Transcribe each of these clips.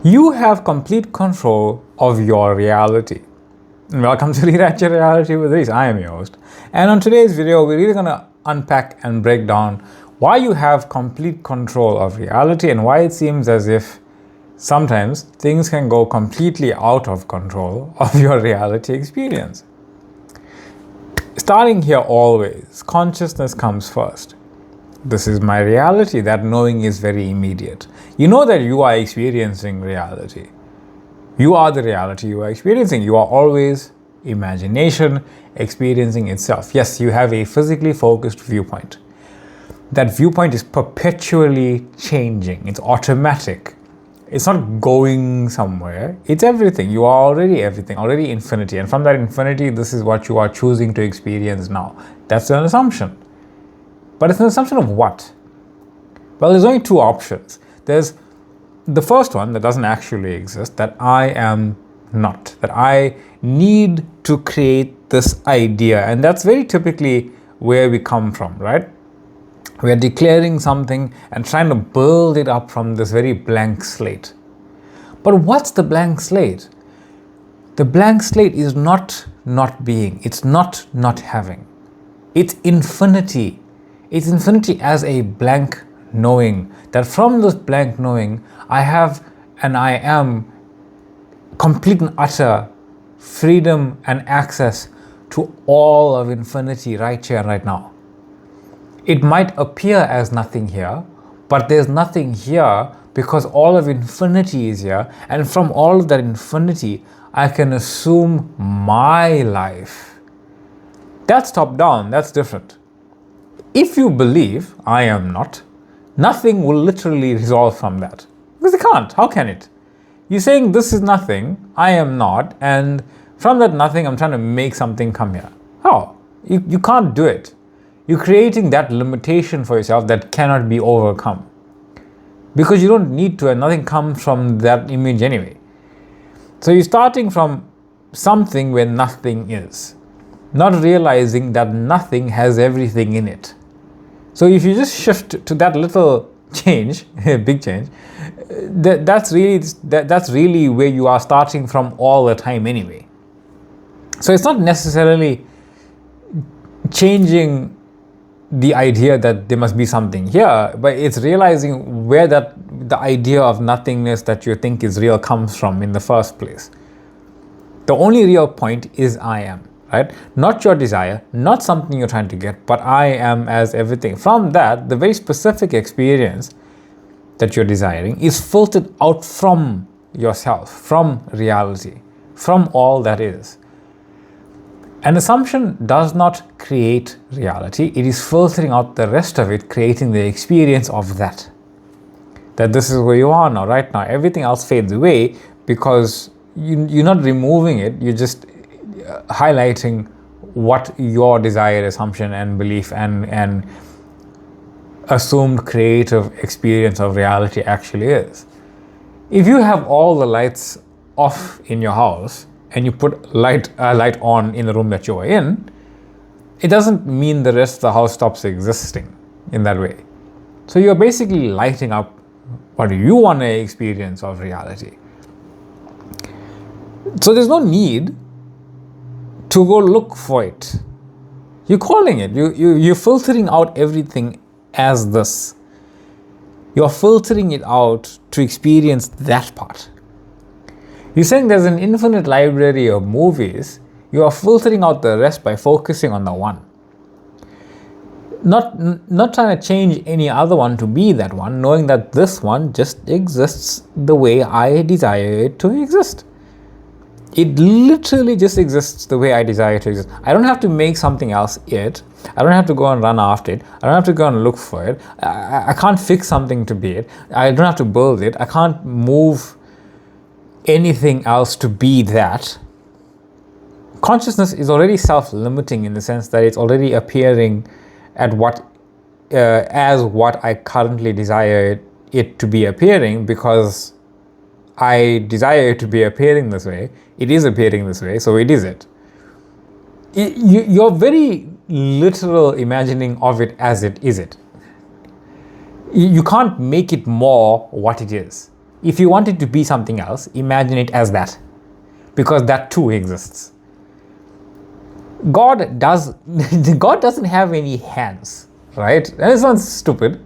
You have complete control of your reality. Welcome to Rewrite Your Reality with Reese. I am your host. And on today's video, we're really going to unpack and break down why you have complete control of reality and why it seems as if sometimes things can go completely out of control of your reality experience. Starting here always, consciousness comes first. This is my reality. That knowing is very immediate. You know that you are experiencing reality. You are the reality you are experiencing. You are always imagination experiencing itself. Yes, you have a physically focused viewpoint. That viewpoint is perpetually changing. It's automatic. It's not going somewhere. It's everything. You are already everything, already infinity. And from that infinity, this is what you are choosing to experience now. That's an assumption. But it's an assumption of what? Well, there's only two options. There's the first one that doesn't actually exist, that I am not, that I need to create this idea. And that's very typically where we come from, right? We are declaring something and trying to build it up from this very blank slate. But what's the blank slate? The blank slate is not being. It's not having. It's infinity. It's infinity as a blank knowing, that from this blank knowing, I have and I am complete and utter freedom and access to all of infinity right here and right now. It might appear as nothing here, but there's nothing here because all of infinity is here, and from all of that infinity, I can assume my life. That's top down, that's different. If you believe I am not, nothing will literally resolve from that. Because it can't. How can it? You're saying this is nothing, I am not, and from that nothing, I'm trying to make something come here. How? You can't do it. You're creating that limitation for yourself that cannot be overcome. Because you don't need to, and nothing comes from that image anyway. So you're starting from something where nothing is, not realizing that nothing has everything in it. So if you just shift to that little change, big change, that's really where you are starting from all the time anyway. So it's not necessarily changing the idea that there must be something here, but it's realizing where the idea of nothingness that you think is real comes from in the first place. The only real point is I am. Right? Not your desire, not something you're trying to get, but I am as everything. From that, the very specific experience that you're desiring is filtered out from yourself, from reality, from all that is. An assumption does not create reality. It is filtering out the rest of it, creating the experience of that. That this is where you are now, right now. Everything else fades away because you're not removing it, you're just highlighting what your desired assumption and belief and assumed creative experience of reality actually is. If you have all the lights off in your house and you put light on in the room that you are in, it doesn't mean the rest of the house stops existing in that way. So you're basically lighting up what you want to experience of reality. So there's no need to go look for it. You're calling it. You're filtering out everything as this. You're filtering it out to experience that part. You're saying there's an infinite library of movies. You are filtering out the rest by focusing on the one. Not trying to change any other one to be that one, knowing that this one just exists the way I desire it to exist. It literally just exists the way I desire it to exist. I don't have to make something else it. I don't have to go and run after it. I don't have to go and look for it. I can't fix something to be it. I don't have to build it. I can't move anything else to be that. Consciousness is already self-limiting in the sense that it's already appearing at as what I currently desire it to be appearing, because I desire it to be appearing this way. It is appearing this way, so it is it. You're very literal imagining of it as it is it. You can't make it more what it is. If you want it to be something else, imagine it as that, because that too exists. God doesn't have any hands, right? And it sounds stupid.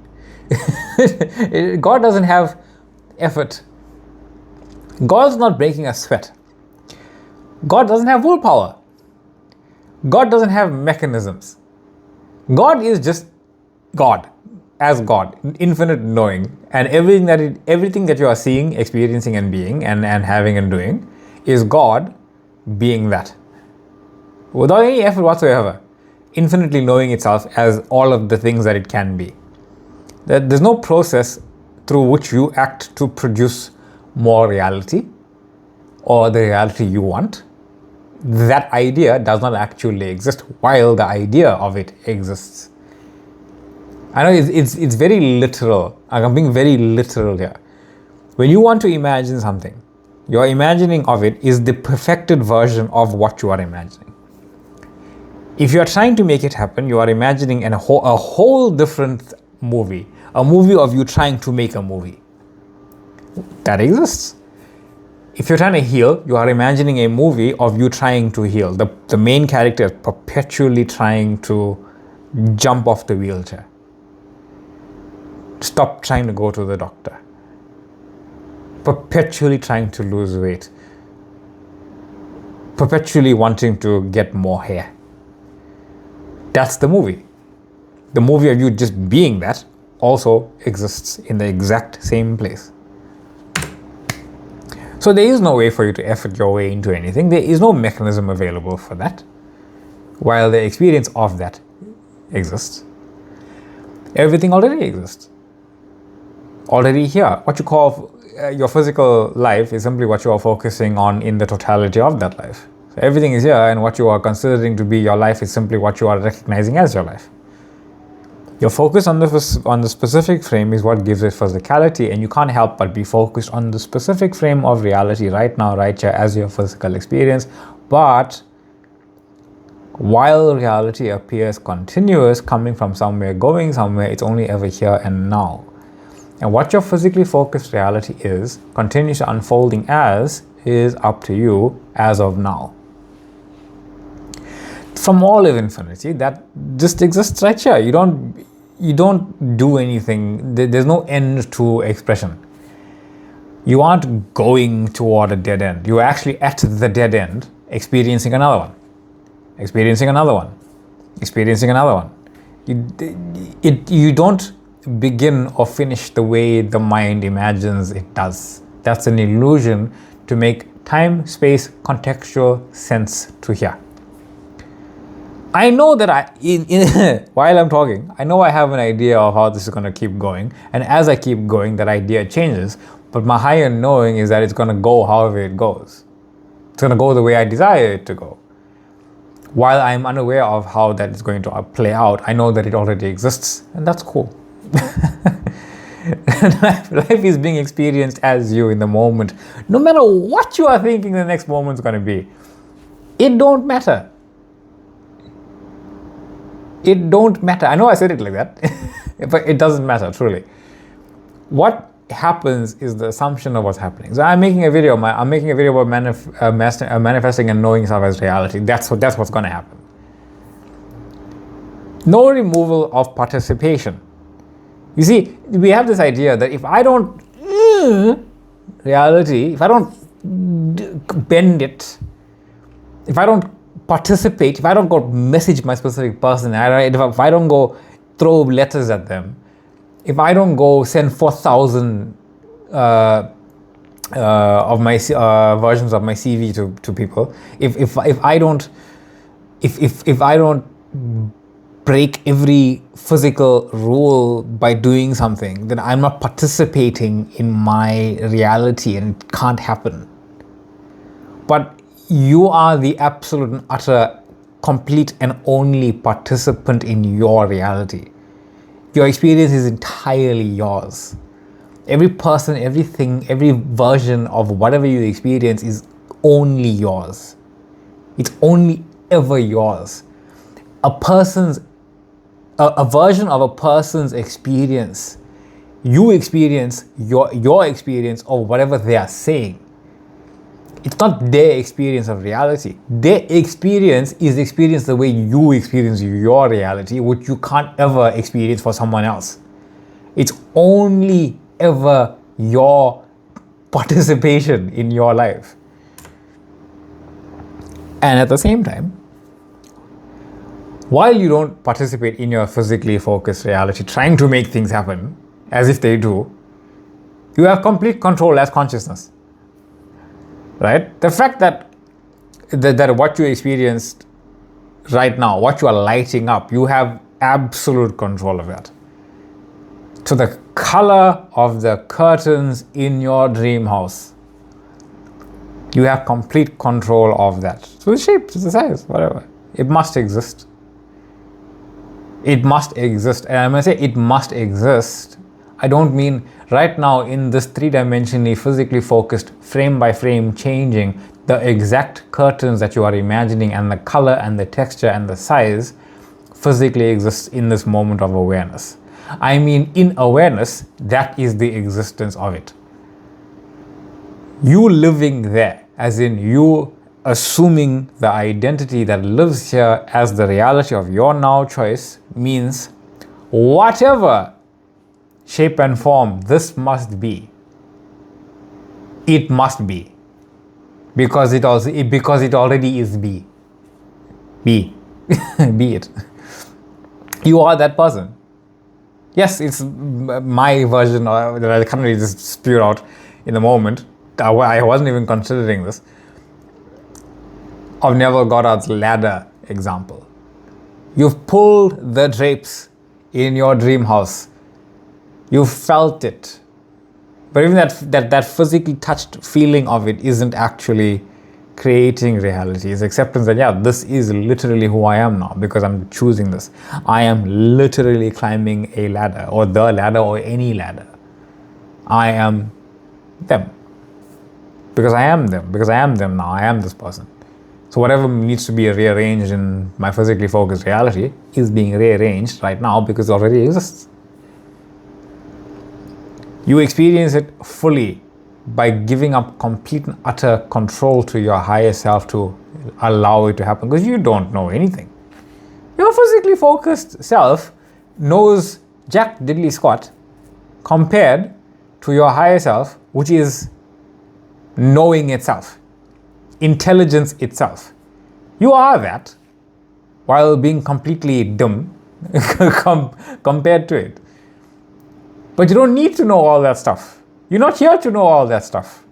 God doesn't have effort. God's not breaking a sweat. God doesn't have willpower. God doesn't have mechanisms. God is just God, as God, infinite knowing, and everything that you are seeing, experiencing, and being, and having and doing, is God being that, without any effort whatsoever, infinitely knowing itself as all of the things that it can be. There's no process through which you act to produce more reality or the reality you want. That idea does not actually exist while the idea of it exists. I know it's very literal. I'm being very literal here. When you want to imagine something, your imagining of it is the perfected version of what you are imagining. If you are trying to make it happen, you are imagining a whole different movie, a movie of you trying to make a movie. That exists. If you're trying to heal, you are imagining a movie of you trying to heal. The main character is perpetually trying to jump off the wheelchair. Stop trying to go to the doctor. Perpetually trying to lose weight. Perpetually wanting to get more hair. That's the movie. The movie of you just being that also exists in the exact same place. So there is no way for you to effort your way into anything. There is no mechanism available for that, while the experience of that exists. Everything already exists. Already here. What you call your physical life is simply what you are focusing on in the totality of that life. So everything is here, and what you are considering to be your life is simply what you are recognizing as your life. Your focus on the specific frame is what gives it physicality, and you can't help but be focused on the specific frame of reality right now, right here, as your physical experience. But while reality appears continuous, coming from somewhere, going somewhere, it's only ever here and now. And what your physically focused reality is, continues to unfolding as, is up to you as of now. From all of infinity, that just exists right here. You don't do anything. There's no end to expression. You aren't going toward a dead end. You're actually at the dead end, experiencing another one, experiencing another one, experiencing another one. You don't begin or finish the way the mind imagines it does. That's an illusion to make time, space, contextual sense to hear. I know that while I'm talking, I know I have an idea of how this is going to keep going. And as I keep going, that idea changes. But my higher knowing is that it's going to go however it goes. It's going to go the way I desire it to go. While I'm unaware of how that is going to play out, I know that it already exists. And that's cool. Life is being experienced as you in the moment. No matter what you are thinking the next moment's going to be. It don't matter. It don't matter. I know I said it like that, but it doesn't matter, truly. What happens is the assumption of what's happening. So I'm making a video about manifesting and knowing self as reality. That's what's going to happen. No removal of participation. You see, we have this idea that if I don't reality, if I don't bend it, if I don't participate, if I don't go message my specific person, if I don't go throw letters at them, if I don't go send 4,000 of my versions of my CV to people, if I don't break every physical rule by doing something, then I'm not participating in my reality, and it can't happen. But you are the absolute and utter, complete and only participant in your reality. Your experience is entirely yours. Every person, everything, every version of whatever you experience is only yours. It's only ever yours. A version of a person's experience You experience your experience of whatever they are saying. It's not their experience of reality. Their experience is experience the way you experience your reality, which you can't ever experience for someone else. It's only ever your participation in your life. And at the same time, while you don't participate in your physically focused reality, trying to make things happen as if they do, you have complete control as consciousness. Right? The fact that what you experienced right now, what you are lighting up, you have absolute control of that. To the color of the curtains in your dream house, you have complete control of that. To the shape, to the size, whatever. It must exist. It must exist. And when I say it must exist, I don't mean right now in this three-dimensionally physically focused frame by frame changing, the exact curtains that you are imagining and the color and the texture and the size physically exists in this moment of awareness. I mean, in awareness, that is the existence of it. You living there, as in you assuming the identity that lives here as the reality of your now choice, means whatever shape and form this must be, it must be, because it already is be be it. You are that person. Yes, it's my version that I can't really just spew out in the moment. I wasn't even considering this, of Neville Goddard's ladder example. You've pulled the drapes in your dream house. You felt it. But even that physically touched feeling of it isn't actually creating reality. It's acceptance that, yeah, this is literally who I am now because I'm choosing this. I am literally climbing a ladder, or the ladder, or any ladder. I am them. Because I am them. Because I am them now. I am this person. So whatever needs to be rearranged in my physically focused reality is being rearranged right now because it already exists. You experience it fully by giving up complete and utter control to your higher self to allow it to happen, because you don't know anything. Your physically focused self knows Jack Diddley Squat compared to your higher self, which is knowing itself, intelligence itself. You are that while being completely dumb compared to it. But you don't need to know all that stuff. You're not here to know all that stuff.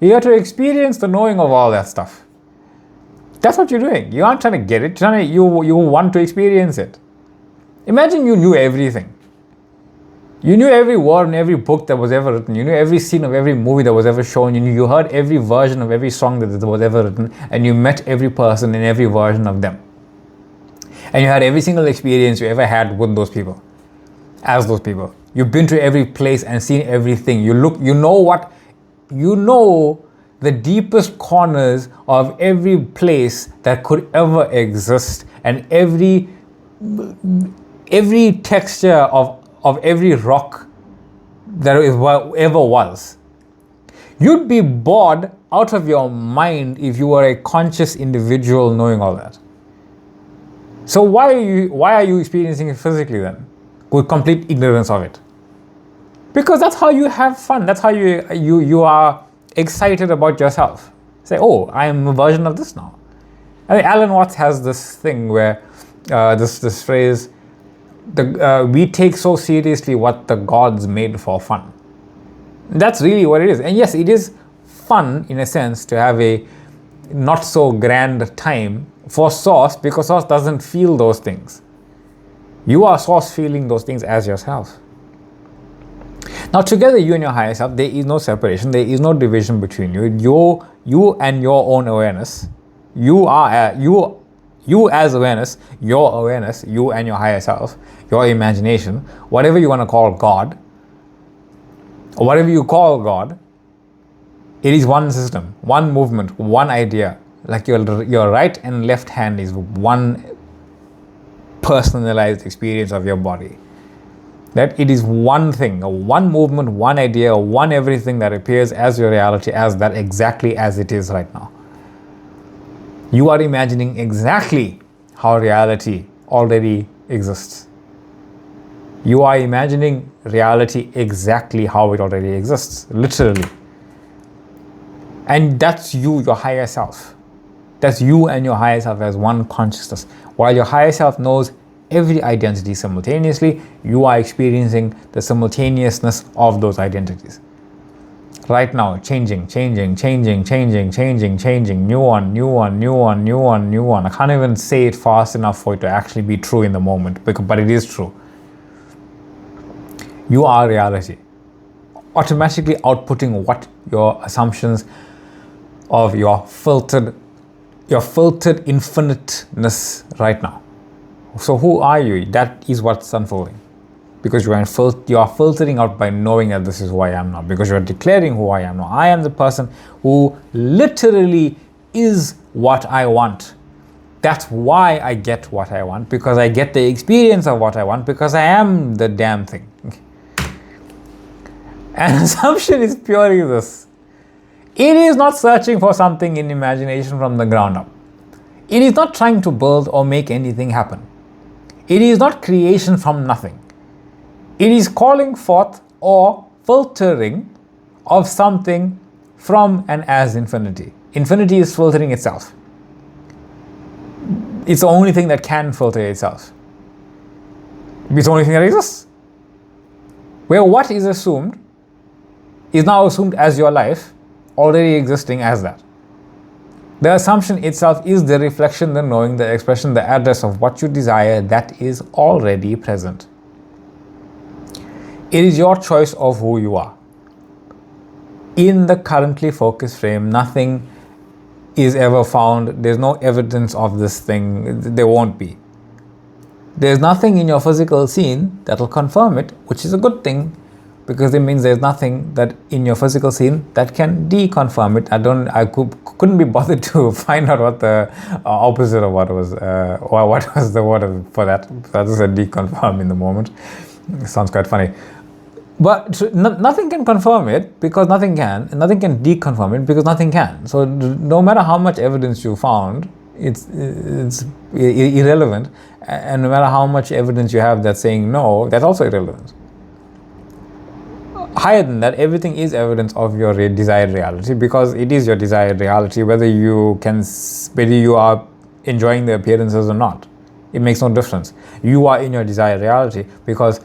You're here to experience the knowing of all that stuff. That's what you're doing. You aren't trying to get it. You want to experience it. Imagine you knew everything. You knew every word in every book that was ever written. You knew every scene of every movie that was ever shown. You heard every version of every song that was ever written. And you met every person in every version of them. And you had every single experience you ever had with those people. As those people. You've been to every place and seen everything. You know the deepest corners of every place that could ever exist, and every texture of every rock that ever was. You'd be bored out of your mind if you were a conscious individual knowing all that. So why are you experiencing it physically then? With complete ignorance of it. Because that's how you have fun. That's how you are excited about yourself. Say, oh, I am a version of this now. I mean, Alan Watts has this thing where this phrase, we take so seriously what the gods made for fun. That's really what it is. And yes, it is fun in a sense to have a not so grand time for Source, because Source doesn't feel those things. You are Source feeling those things as yourself. Now together, you and your higher self, there is no separation, there is no division between you. You and your own awareness. You as awareness, your awareness, you and your higher self, your imagination, whatever you want to call God, or whatever you call God, it is one system, one movement, one idea. Like your right and left hand is one personalized experience of your body. That it is one thing, one movement, one idea, one everything that appears as your reality, as that exactly as it is right now. You are imagining exactly how reality already exists. You are imagining reality exactly how it already exists, literally. And that's you, your higher self. That's you and your higher self as one consciousness. While your higher self knows every identity simultaneously, you are experiencing the simultaneousness of those identities. Right now, changing, new one. I can't even say it fast enough for it to actually be true in the moment, but it is true. You are reality. Automatically outputting what your assumptions of your filtered infiniteness right now. So who are you? That is what's unfolding. Because you are filtering out by knowing that this is who I am now. Because you are declaring who I am now. I am the person who literally is what I want. That's why I get what I want. Because I get the experience of what I want. Because I am the damn thing. An assumption is purely this. It is not searching for something in imagination from the ground up. It is not trying to build or make anything happen. It is not creation from nothing. It is calling forth or filtering of something from and as infinity. Infinity is filtering itself. It's the only thing that can filter itself. It's the only thing that exists. Where what is assumed is now assumed as your life, already existing as that. The assumption itself is the reflection, the knowing, the expression, the address of what you desire that is already present. It is your choice of who you are. In the currently focused frame, nothing is ever found. There's no evidence of this thing. There won't be. There's nothing in your physical scene that will confirm it, which is a good thing, because it means there's nothing that in your physical scene that can deconfirm it. I couldn't be bothered to find out what the opposite of what was, or what was the word for that. That is a deconfirm in the moment. It sounds quite funny. But nothing can confirm it because nothing can, and nothing can deconfirm it because nothing can. So no matter how much evidence you found, it's irrelevant. And no matter how much evidence you have that's saying no, that's also irrelevant. Higher than that, everything is evidence of your desired reality, because it is your desired reality, whether you are enjoying the appearances or not. It makes no difference. You are in your desired reality because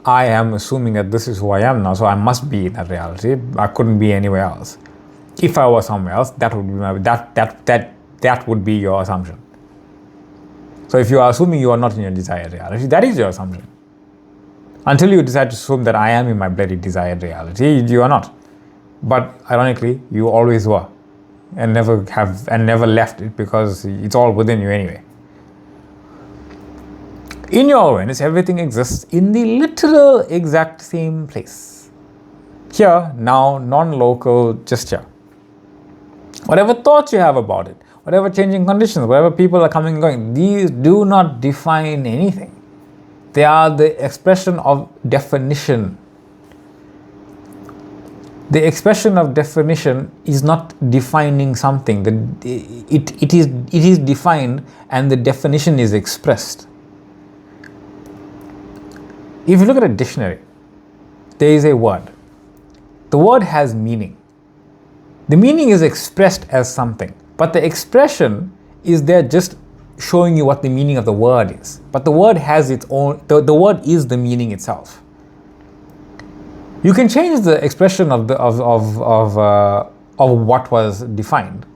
I am assuming that this is who I am now, so I must be in that reality. I couldn't be anywhere else. If I was somewhere else, that would be that would be your assumption. So if you are assuming you are not in your desired reality, that is your assumption. Until you decide to assume that I am in my bloody desired reality, you are not. But ironically, you always were, and never left it, because it's all within you anyway. In your awareness, everything exists in the literal exact same place. Here, now, non-local, just here. Whatever thoughts you have about it, whatever changing conditions, whatever people are coming and going, these do not define anything. They are the expression of definition. The expression of definition is not defining something. It is defined, and the definition is expressed. If you look at a dictionary, there is a word. The word has meaning. The meaning is expressed as something, but the expression is there just showing you what the meaning of the word is. But the word has its own, the word is the meaning itself. You can change the expression of what was defined,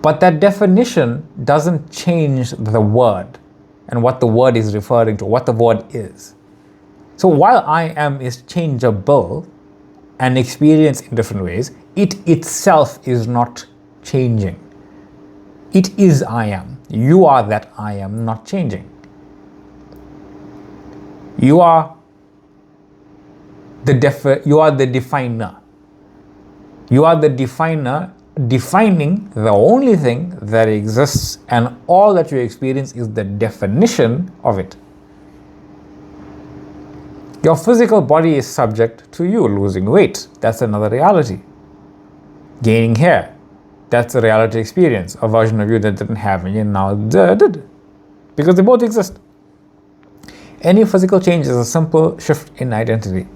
but that definition doesn't change the word and what the word is referring to, what the word is. So while I am is changeable and experienced in different ways, it itself is not changing. It is I am. You are that I am, not changing. You are the definer. You are the definer, defining the only thing that exists, and all that you experience is the definition of it. Your physical body is subject to you losing weight. That's another reality. Gaining hair. That's a reality experience. A version of you that didn't have any and now did. Because they both exist. Any physical change is a simple shift in identity.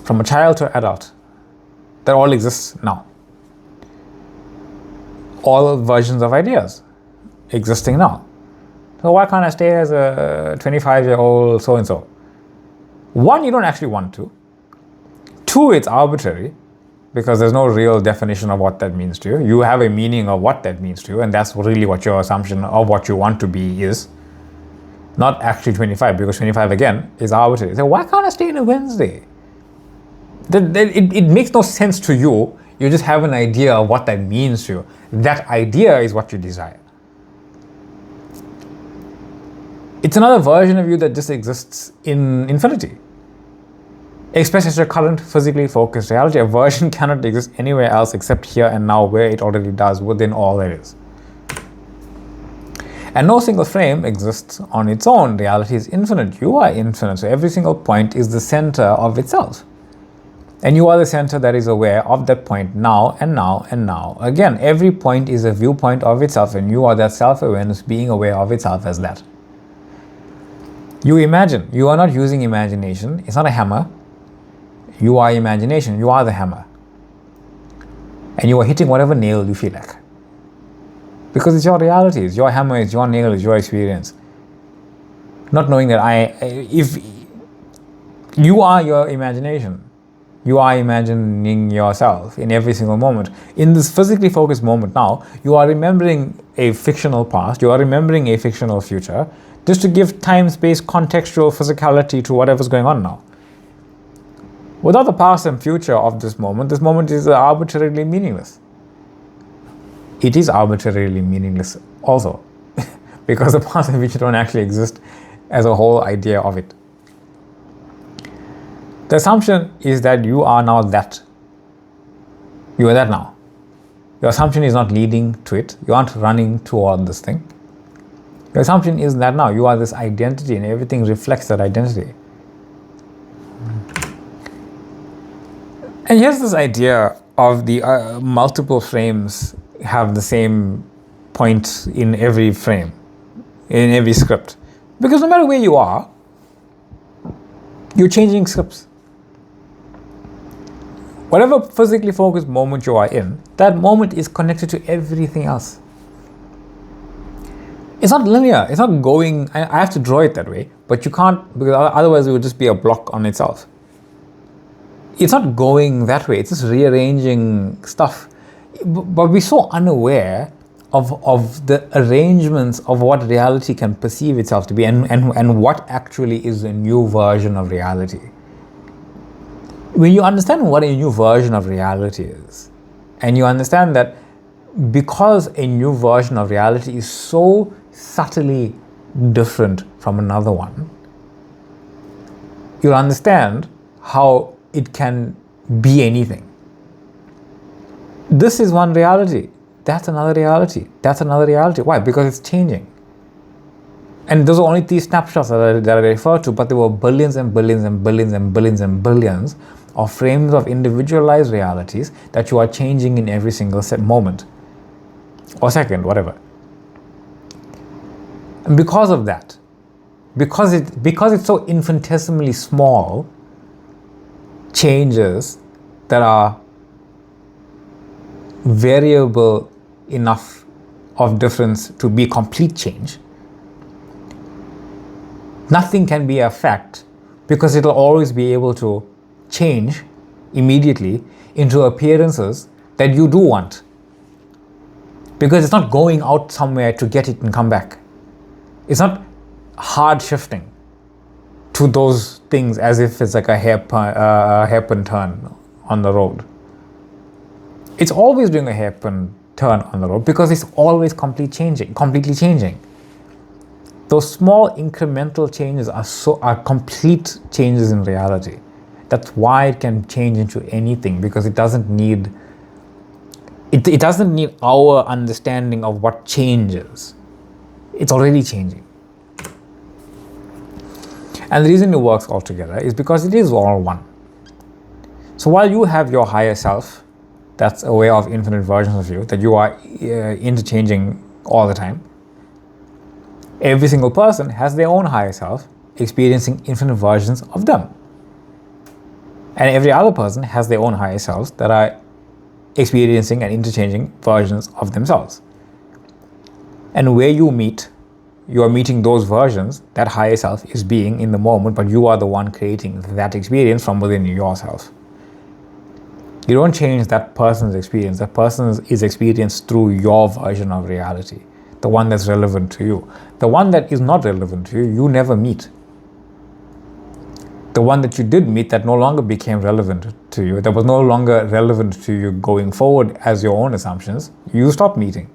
From a child to adult. That all exists now. All versions of ideas existing now. So why can't I stay as a 25-year-old so-and-so? One, you don't actually want to. Two, it's arbitrary because there's no real definition of what that means to you. You have a meaning of what that means to you, and that's really what your assumption of what you want to be is. Not actually 25, because 25 again is arbitrary. So why can't I stay in a Wednesday? It makes no sense to you. You just have an idea of what that means to you. That idea is what you desire. It's another version of you that just exists in infinity. Expressed as your current physically focused reality, a version cannot exist anywhere else except here and now, where it already does within all there is. And no single frame exists on its own. Reality is infinite. You are infinite. So every single point is the center of itself. And you are the center that is aware of that point now and now and now. Again, every point is a viewpoint of itself, and you are that self-awareness being aware of itself as that. You imagine. You are not using imagination. It's not a hammer. You are imagination. You are the hammer. And you are hitting whatever nail you feel like. Because it's your reality. It's your hammer. It's your nail. It's your experience. Not knowing that if you are your imagination. You are imagining yourself in every single moment. In this physically focused moment now, you are remembering a fictional past. You are remembering a fictional future, just to give time, space, contextual physicality to whatever's going on now. Without the past and future of this moment is arbitrarily meaningless. It is arbitrarily meaningless also, because the past and future don't actually exist as a whole idea of it. The assumption is that you are now that. You are that now. Your assumption is not leading to it. You aren't running toward this thing. Your assumption is that now you are this identity, and everything reflects that identity. And here's this idea of the multiple frames have the same point in every frame, in every script. Because no matter where you are, you're changing scripts. Whatever physically focused moment you are in, that moment is connected to everything else. It's not linear. It's not going. I have to draw it that way, but you can't, because otherwise it would just be a block on itself. It's not going that way. It's just rearranging stuff. But we're so unaware of the arrangements of what reality can perceive itself to be, and what actually is a new version of reality. When you understand what a new version of reality is, and you understand that because a new version of reality is so subtly different from another one, you'll understand how it can be anything. This is one reality. That's another reality. That's another reality. Why? Because it's changing. And those are only these snapshots that I refer to, but there were billions and billions and billions and billions and billions of frames of individualized realities that you are changing in every single moment or second, whatever. And because of that, because it's so infinitesimally small changes that are variable enough of difference to be complete change, nothing can be a fact, because it'll always be able to change immediately into appearances that you do want, because it's not going out somewhere to get it and come back. It's not hard shifting to those things as if it's like a hairpin turn on the road. It's always doing a hairpin turn on the road because it's always completely changing. Those small incremental changes are complete changes in reality. That's why it can change into anything, because it doesn't need our understanding of what changes. It's already changing. And the reason it works all together is because it is all one. So while you have your higher self, that's a way of infinite versions of you that you are interchanging all the time, every single person has their own higher self experiencing infinite versions of them. And every other person has their own higher selves that are experiencing and interchanging versions of themselves. And where you meet, you are meeting those versions that higher self is being in the moment, but you are the one creating that experience from within yourself. You don't change that person's experience. That person is experienced through your version of reality, the one that's relevant to you. The one that is not relevant to you, you never meet. The one that you did meet that no longer became relevant to you, that was no longer relevant to you going forward as your own assumptions, you stop meeting.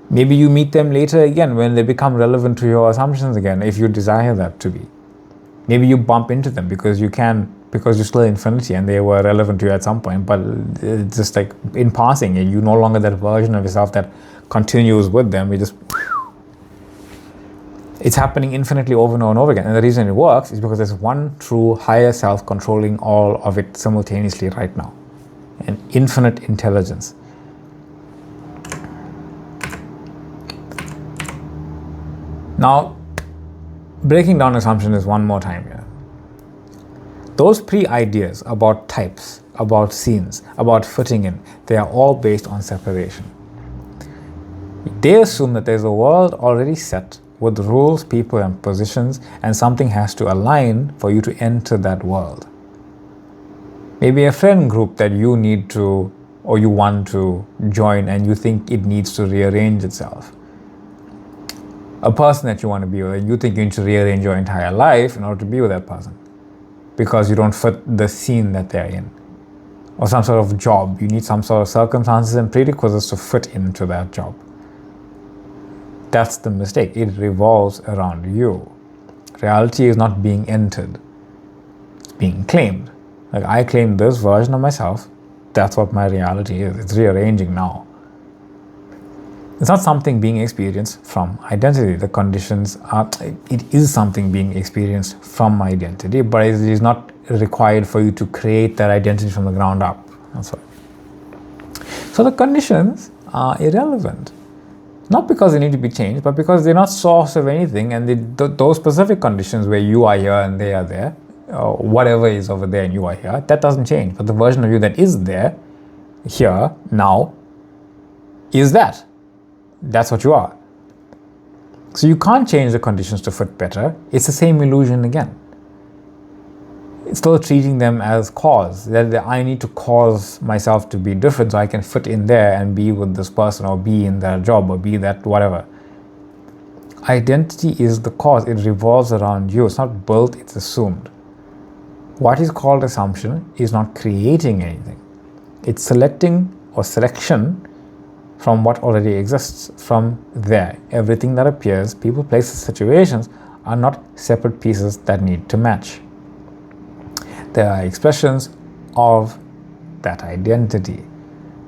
Maybe you meet them later again when they become relevant to your assumptions again, if you desire that to be. Maybe you bump into them because you're still infinity and they were relevant to you at some point, but it's just like in passing, you're no longer that version of yourself that continues with them. It's happening infinitely over and over and over again. And the reason it works is because there's one true higher self controlling all of it simultaneously right now. An infinite intelligence. Now, breaking down assumptions one more time here. Those pre-ideas about types, about scenes, about fitting in, they are all based on separation. They assume that there's a world already set with rules, people, and positions, and something has to align for you to enter that world. Maybe a friend group that you need to, or you want to join, and you think it needs to rearrange itself. A person that you want to be with, and you think you need to rearrange your entire life in order to be with that person because you don't fit the scene that they're in. Or some sort of job. You need some sort of circumstances and prerequisites to fit into that job. That's the mistake. It revolves around you. Reality is not being entered. It's being claimed. Like, I claim this version of myself. That's what my reality is. It's rearranging now. It's not something being experienced from identity. The conditions are, it is something being experienced from identity, but it is not required for you to create that identity from the ground up. That's why. So the conditions are irrelevant. Not because they need to be changed, but because they're not source of anything, and those specific conditions where you are here and they are there, or whatever is over there and you are here, that doesn't change. But the version of you that is there, here, now, is that. That's what you are. So you can't change the conditions to fit better. It's the same illusion again. It's still treating them as cause, that I need to cause myself to be different so I can fit in there and be with this person or be in that job or be that whatever. Identity is the cause. It revolves around you. It's not built, it's assumed. What is called assumption is not creating anything. It's selecting or selection from what already exists from there. Everything that appears, people, places, situations are not separate pieces that need to match. They are expressions of that identity.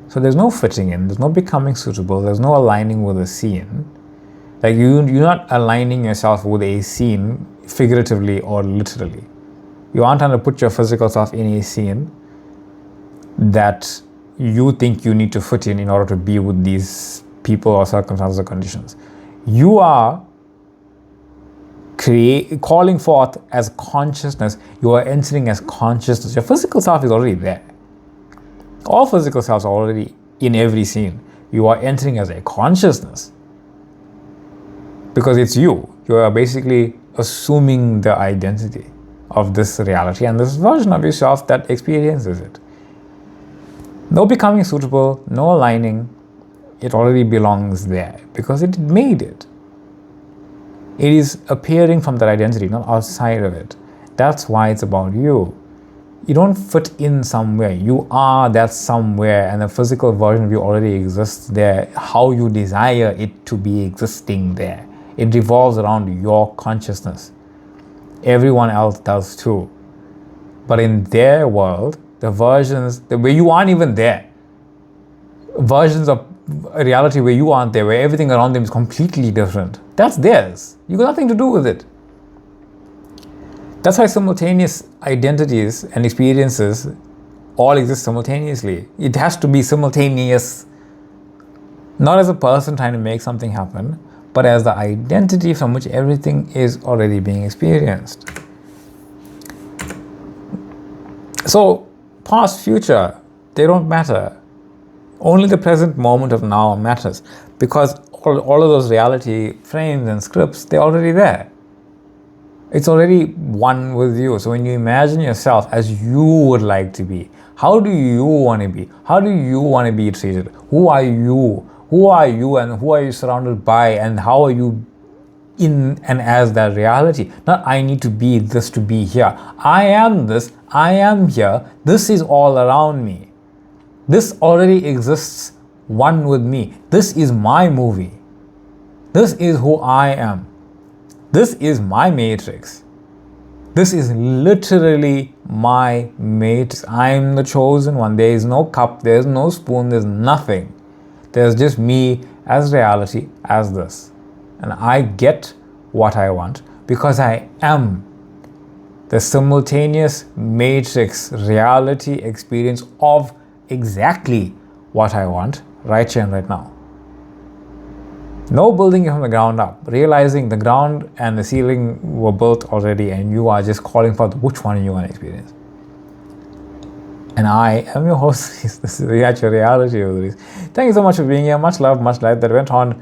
So there's no fitting in, there's no becoming suitable, there's no aligning with a scene. Like you're not aligning yourself with a scene figuratively or literally. You aren't trying to put your physical self in a scene that you think you need to fit in order to be with these people or circumstances or conditions. You are calling forth as consciousness. You are entering as consciousness. Your physical self is already there. All physical selves are already in every scene. You are entering as a consciousness because it's you. You are basically assuming the identity of this reality and this version of yourself that experiences it. No becoming suitable, no aligning. It already belongs there because it made it. It is appearing from that identity, not outside of it. That's why it's about you. You don't fit in somewhere. You are that somewhere, and the physical version of you already exists there. How you desire it to be existing there. It revolves around your consciousness. Everyone else does too. But in their world, the versions where you aren't even there, versions of a reality where you aren't there, where everything around them is completely different, that's theirs. You got nothing to do with it. That's why simultaneous identities and experiences all exist simultaneously. It has to be simultaneous, not as a person trying to make something happen, but as the identity from which everything is already being experienced. So, past, future, they don't matter. Only the present moment of now matters, because all of those reality frames and scripts, they're already there. It's already one with you. So when you imagine yourself as you would like to be, how do you want to be? How do you want to be treated? Who are you? Who are you, and who are you surrounded by, and how are you in and as that reality? Not I need to be this to be here. I am this, I am here, this is all around me. This already exists one with me. This is my movie. This is who I am. This is my matrix. This is literally my matrix. I am the chosen one. There is no cup, there is no spoon, there's nothing. There's just me as reality, as this. And I get what I want because I am the simultaneous matrix reality experience of exactly what I want right here and right now. No building it from the ground up, realizing the ground and the ceiling were built already and you are just calling for which one you want to experience. And I am your host. This is the actual reality of this. Thank you so much for being here. Much love, much light. That went on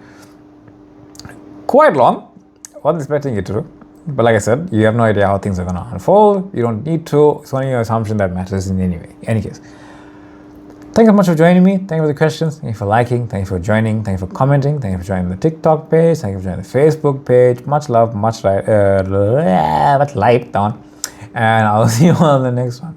quite long. Wasn't expecting it to. But like I said, you have no idea how things are going to unfold. You don't need to. It's only your assumption that matters in any case. Thank you so much for joining me. Thank you for the questions. Thank you for liking. Thank you for joining. Thank you for commenting. Thank you for joining the TikTok page. Thank you for joining the Facebook page. Much love, much light, much light down. And I'll see you on the next one.